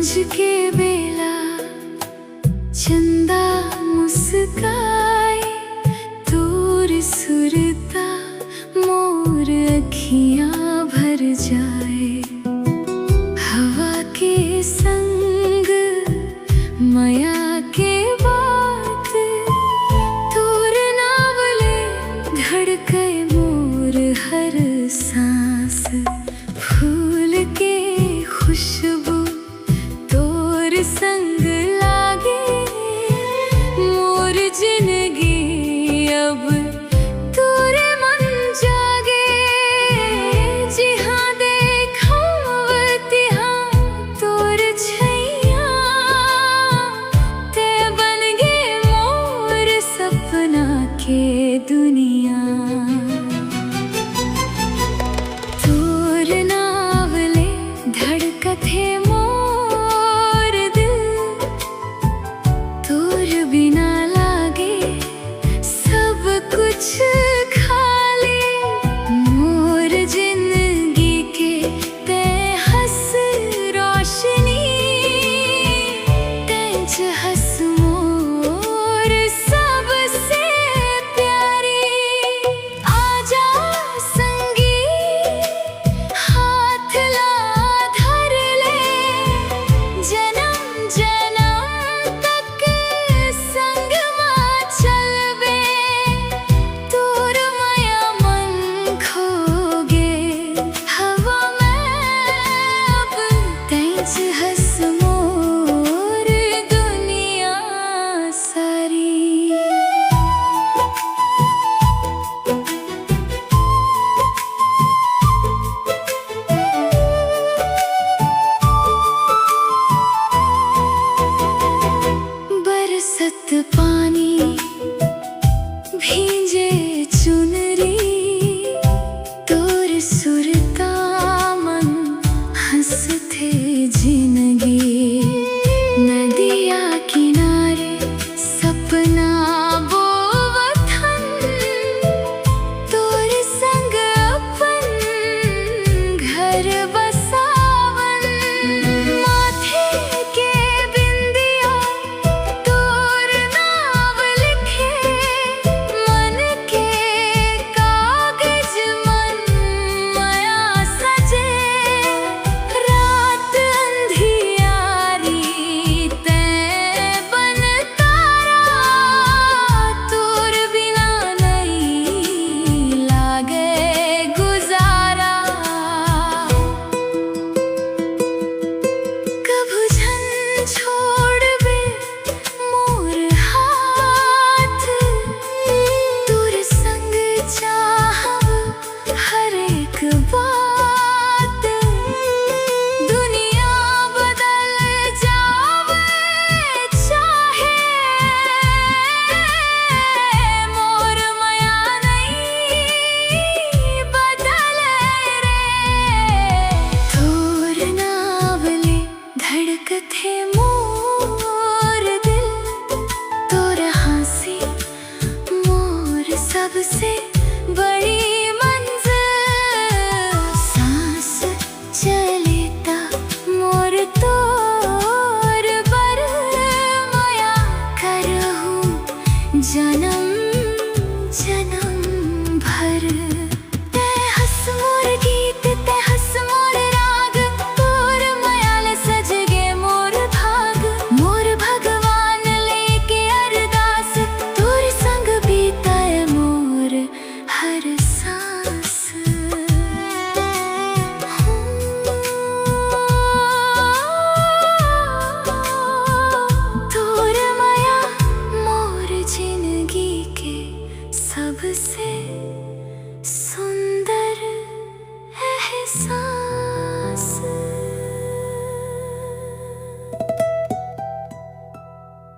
के बेला चंदा मुस्काए, तोर सुरता मोर अखियां भर जाए। हवा के संग माया के बात, तोर नावले धड़के मोर हर सांस। फूल के खुशबू तोर संग लागे, मोर जिंदगी अब तोरे मन जागे। जिहाँ देखा तिहाँ तोर छैया, ते बन गे मोर सपना के दुनिया। तोर नावले धड़कथे मोर दिल, तोर बिना लागे सब कुछ खाली। मोर जिंदगी के ते हंस रोशनी, तेज हंस मोर सबसे प्यारी। आजा संगी हाथ ला धर ले, जन्म जन्म तक संग मां चलबे। तोर माया मन खोगे हवा में अब, तेज हंस मोर दुनिया सारी। बरसत पानी भींजे चुनरी, तोर सुरता मन हंसथे जिंदगी। नदिया किनारे सपना बोवथन, तोर संग अपन घर बसावन। माथे के बिंदिया तोर नाव लिखे, मन के कागज मन माया सजे। रात अंधियारी ते बन तारा, तोर बिना नहीं लागे गुजारा। कभू झन छोड़बे मोर हाथ, तोर संग चाहब हर एक बात। दुनिया बदल जावे चाहे, मोर माया नहीं बदले रे। तोर नावले धड़कथे मोर दिल, तोर हासी मोर सबसे बड़ी मंजिल। सांस चलेता मोर तोर बर, माया करहूँ जन्म जन्म भर। ते हंस मोर गीत ते हंस मोर राग, तोर मायाले सज गे मोर भाग। मोर भगवान लेके अरदास, तोर संग बीताए मोर हर सांस। तोर माया मोर जिंदगी के सबसे सुंदर एहसास।